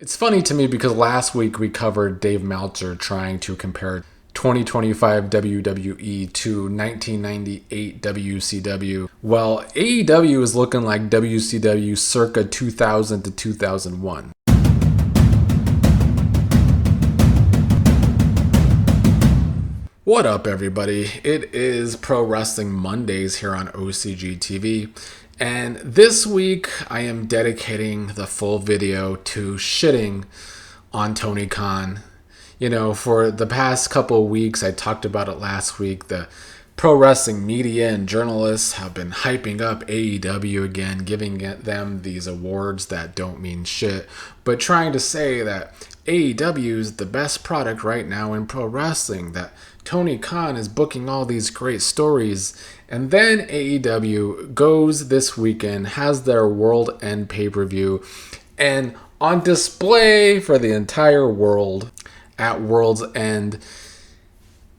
It's funny to me because last week we covered Dave Meltzer trying to compare 2025 WWE to 1998 WCW. Well, AEW is looking like WCW circa 2000 to 2001. What up, everybody? It is Pro Wrestling Mondays here on OCG TV. And this week, I am dedicating the full video to shitting on Tony Khan. You know, for the past couple of weeks, I talked about it last week, the pro wrestling media and journalists have been hyping up AEW again, giving them these awards that don't mean shit, but trying to say that AEW is the best product right now in pro wrestling, that Tony Khan is booking all these great stories. And then AEW goes this weekend, has their World End pay-per-view, and on display for the entire world at World's End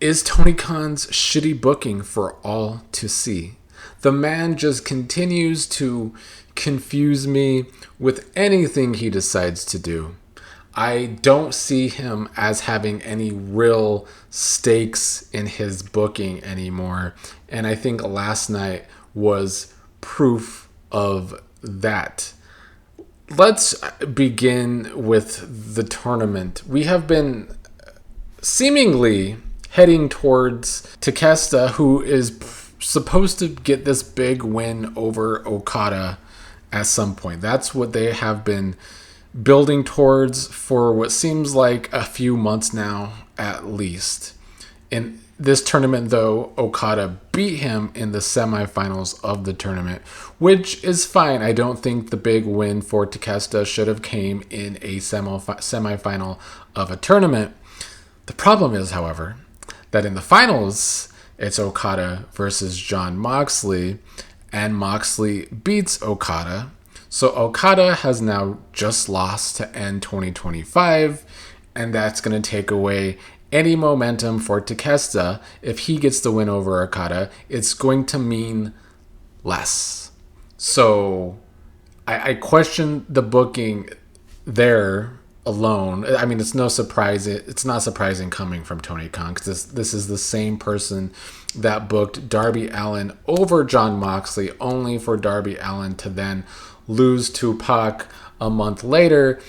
is Tony Khan's shitty booking for all to see. The man just continues to confuse me with anything he decides to do. I don't see him as having any real stakes in his booking anymore. And I think last night was proof of that. Let's begin with the tournament. We have been seemingly heading towards Takeshita, who is supposed to get this big win over Okada at some point. That's what they have been building towards for what seems like a few months now, at least. In this tournament, though, Okada beat him in the semifinals of the tournament, which is fine. I don't think the big win for Takeshita should have came in a semifinal of a tournament. The problem is, however, that in the finals, it's Okada versus Jon Moxley, and Moxley beats Okada. So Okada has now just lost to end 2025, and that's going to take away any momentum for Takeshita. If he gets the win over Okada, it's going to mean less. So I question the booking there alone. I mean, it's no surprise. It's not surprising coming from Tony Khan, because this is the same person that booked Darby Allin over Jon Moxley, only for Darby Allin to then lose to Pac a month later,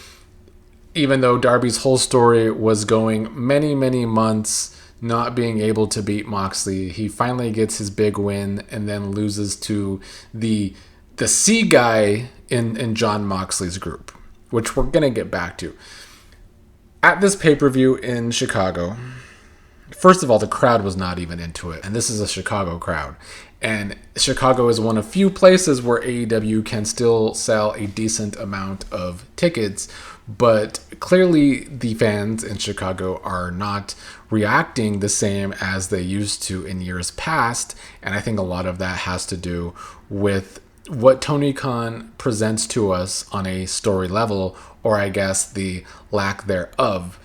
even though Darby's whole story was going many, many months not being able to beat Moxley. He finally gets his big win and then loses to the C guy in Jon Moxley's group, which we're going to get back to. At this pay-per-view in Chicago, first of all, the crowd was not even into it, and this is a Chicago crowd. And Chicago is one of few places where AEW can still sell a decent amount of tickets, but clearly the fans in Chicago are not reacting the same as they used to in years past, and I think a lot of that has to do with what Tony Khan presents to us on a story level, or I guess the lack thereof.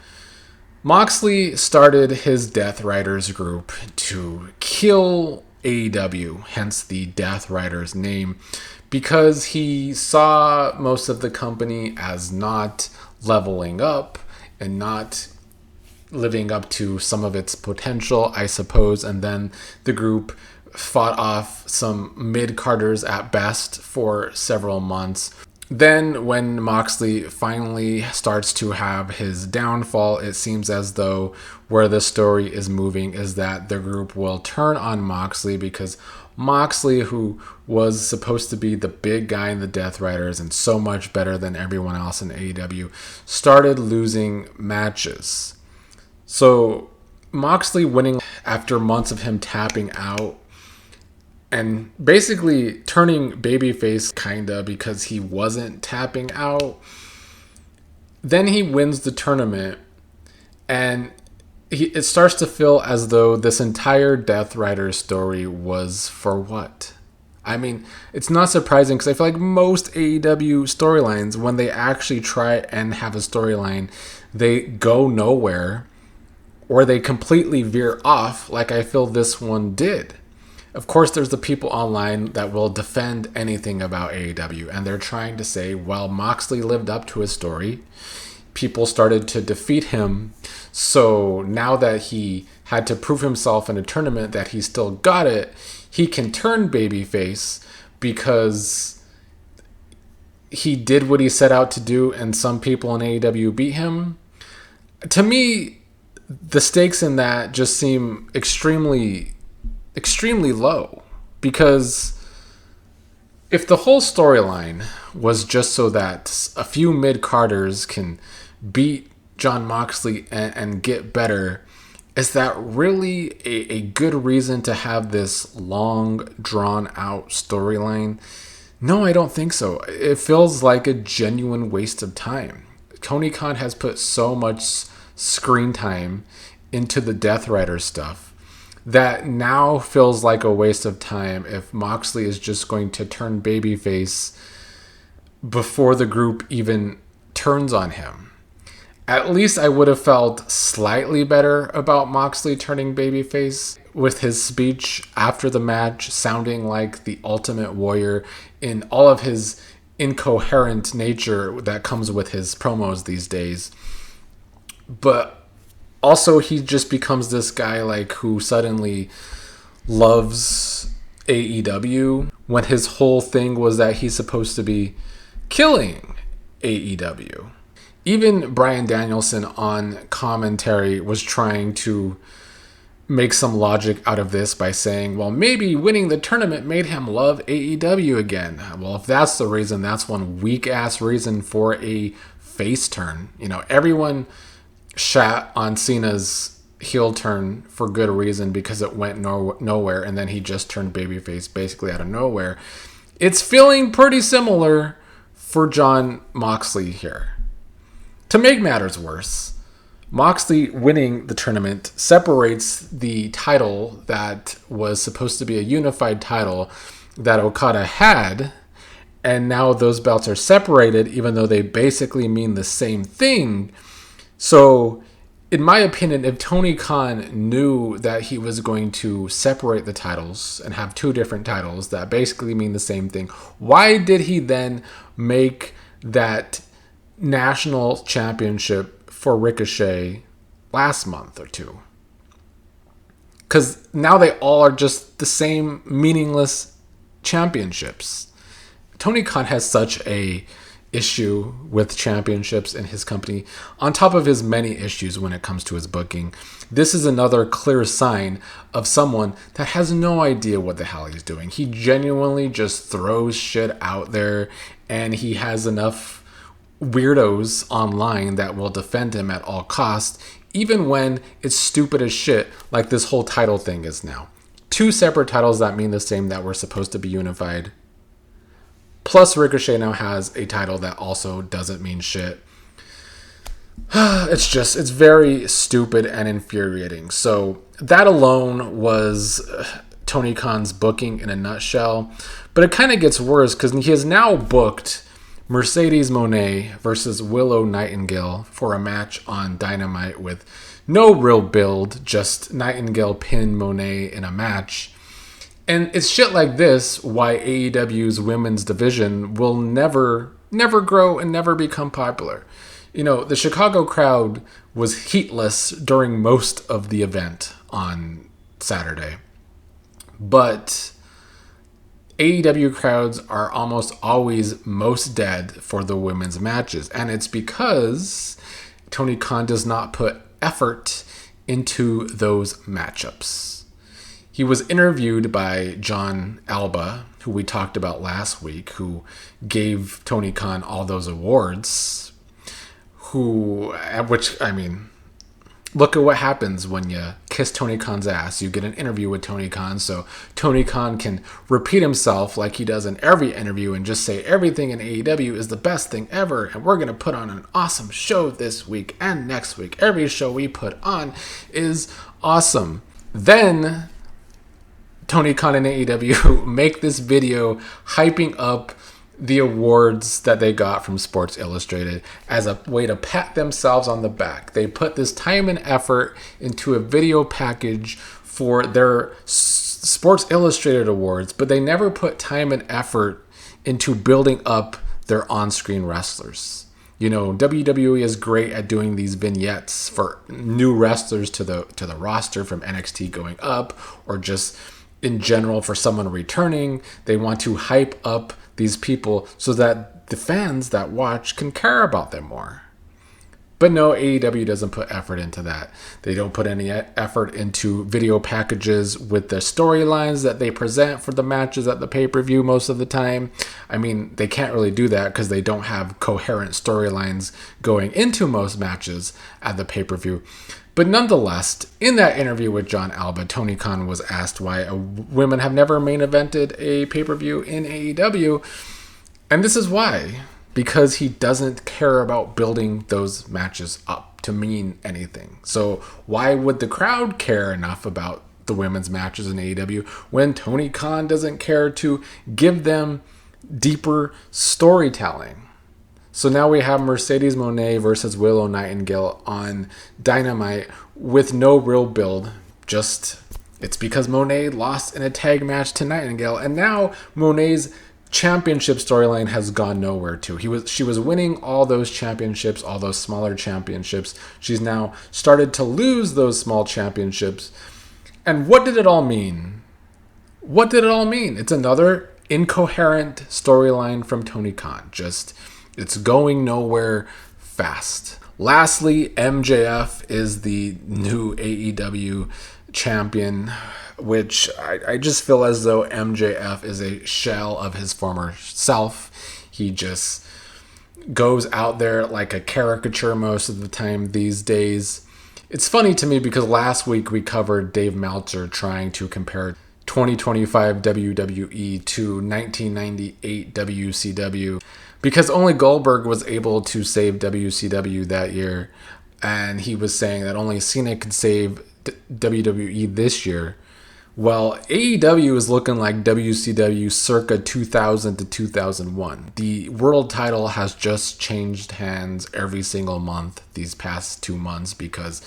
Moxley started his Death Riders group to kill AEW, hence the Death Riders name, because he saw most of the company as not leveling up and not living up to some of its potential, I suppose. And then the group fought off some mid-carders at best for several months. Then when Moxley finally starts to have his downfall, it seems as though where the story is moving is that the group will turn on Moxley, because Moxley, who was supposed to be the big guy in the Death Riders and so much better than everyone else in AEW, started losing matches. So Moxley winning after months of him tapping out and basically turning babyface kinda because he wasn't tapping out. Then he wins the tournament, and it starts to feel as though this entire Death Rider story was for what? I mean, it's not surprising, because I feel like most AEW storylines, when they actually try and have a storyline, they go nowhere, or they completely veer off, like I feel this one did. Of course, there's the people online that will defend anything about AEW, and they're trying to say, well, Moxley lived up to his story. people started to defeat him. So now that he had to prove himself in a tournament that he still got it, he can turn babyface because he did what he set out to do and some people in AEW beat him. To me, the stakes in that just seem extremely low, because if the whole storyline was just so that a few mid-carders can beat Jon Moxley and get better, is that really a good reason to have this long, drawn-out storyline? No, I don't think so. It feels like a genuine waste of time. Tony Khan has put so much screen time into the Death Rider stuff that now feels like a waste of time if Moxley is just going to turn babyface before the group even turns on him. At least I would have felt slightly better about Moxley turning babyface with his speech after the match sounding like the Ultimate Warrior in all of his incoherent nature that comes with his promos these days. But also, he just becomes this guy like who suddenly loves AEW when his whole thing was that he's supposed to be killing AEW. Even Bryan Danielson on commentary was trying to make some logic out of this by saying, well, maybe winning the tournament made him love AEW again. Well, if that's the reason, that's one weak-ass reason for a face turn. You know, everyone shat on Cena's heel turn for good reason because it went nowhere, and then he just turned babyface basically out of nowhere. It's feeling pretty similar for Jon Moxley here. To make matters worse, Moxley winning the tournament separates the title that was supposed to be a unified title that Okada had, and now those belts are separated even though they basically mean the same thing. So, in my opinion, if Tony Khan knew that he was going to separate the titles and have two different titles that basically mean the same thing, why did he then make that national championship for Ricochet last month or two? Because now they all are just the same meaningless championships. Tony Khan has such a issue with championships in his company, on top of his many issues when it comes to his booking. This is another clear sign of someone that has no idea what the hell he's doing. He genuinely just throws shit out there, and he has enough weirdos online that will defend him at all costs, even when it's stupid as shit, like this whole title thing is now. Two separate titles that mean the same that were supposed to be unified. Plus, Ricochet now has a title that also doesn't mean shit. It's very stupid and infuriating. So that alone was Tony Khan's booking in a nutshell. But it kind of gets worse because he has now booked Mercedes Moné versus Willow Nightingale for a match on Dynamite with no real build, just Nightingale pin Moné in a match. And it's shit like this why AEW's women's division will never grow and never become popular. You know, the Chicago crowd was heatless during most of the event on Saturday. But AEW crowds are almost always most dead for the women's matches. And it's because Tony Khan does not put effort into those matchups. He was interviewed by John Alba, who we talked about last week, who gave Tony Khan all those awards. Look at what happens when you kiss Tony Khan's ass. You get an interview with Tony Khan, so Tony Khan can repeat himself like he does in every interview and just say everything in AEW is the best thing ever, and we're going to put on an awesome show this week and next week. Every show we put on is awesome. Then Tony Khan and AEW make this video hyping up the awards that they got from Sports Illustrated as a way to pat themselves on the back. They put this time and effort into a video package for their Sports Illustrated awards, but they never put time and effort into building up their on-screen wrestlers. WWE is great at doing these vignettes for new wrestlers to the roster from NXT going up, or just in general for someone returning. They want to hype up these people so that the fans that watch can care about them more. But no, AEW doesn't put effort into that. They don't put any effort into video packages with the storylines that they present for the matches at the pay-per-view most of the time. I mean, they can't really do that because they don't have coherent storylines going into most matches at the pay-per-view. But nonetheless, in that interview with John Alba, Tony Khan was asked why women have never main evented a pay-per-view in AEW. And this is why. Because he doesn't care about building those matches up to mean anything. So why would the crowd care enough about the women's matches in AEW when Tony Khan doesn't care to give them deeper storytelling? So now we have Mercedes Moné versus Willow Nightingale on Dynamite with no real build. Just, it's because Moné lost in a tag match to Nightingale. And now Moné's championship storyline has gone nowhere too. She was winning all those championships, all those smaller championships. She's now started to lose those small championships. And what did it all mean? What did it all mean? It's another incoherent storyline from Tony Khan. Just, it's going nowhere fast. Lastly, MJF is the new AEW champion, which I just feel as though MJF is a shell of his former self. He just goes out there like a caricature most of the time these days. It's funny to me because last week we covered Dave Meltzer trying to compare 2025 WWE to 1998 WCW because only Goldberg was able to save WCW that year, and he was saying that only Cena could save WWE this year. Well, AEW is looking like WCW circa 2000 to 2001. The world title has just changed hands every single month these past 2 months because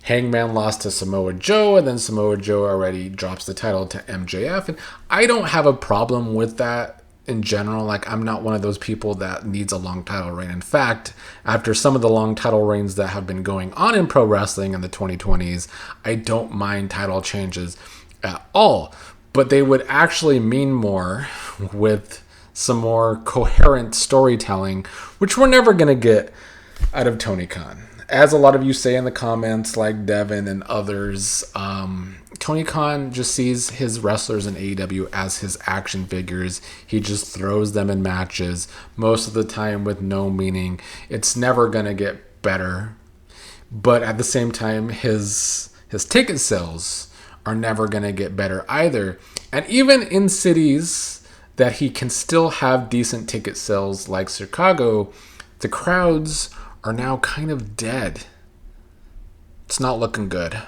Hangman lost to Samoa Joe, and then Samoa Joe already drops the title to MJF. And I don't have a problem with that in general. Like, I'm not one of those people that needs a long title reign. In fact, after some of the long title reigns that have been going on in pro wrestling in the 2020s, I don't mind title changes at all. But they would actually mean more with some more coherent storytelling, which we're never going to get out of Tony Khan. As a lot of you say in the comments, like Devin and others, Tony Khan just sees his wrestlers in AEW as his action figures. He just throws them in matches, most of the time with no meaning. It's never going to get better. But at the same time, his ticket sales are never going to get better either. And even in cities that he can still have decent ticket sales, like Chicago, the crowds are now kind of dead. It's not looking good.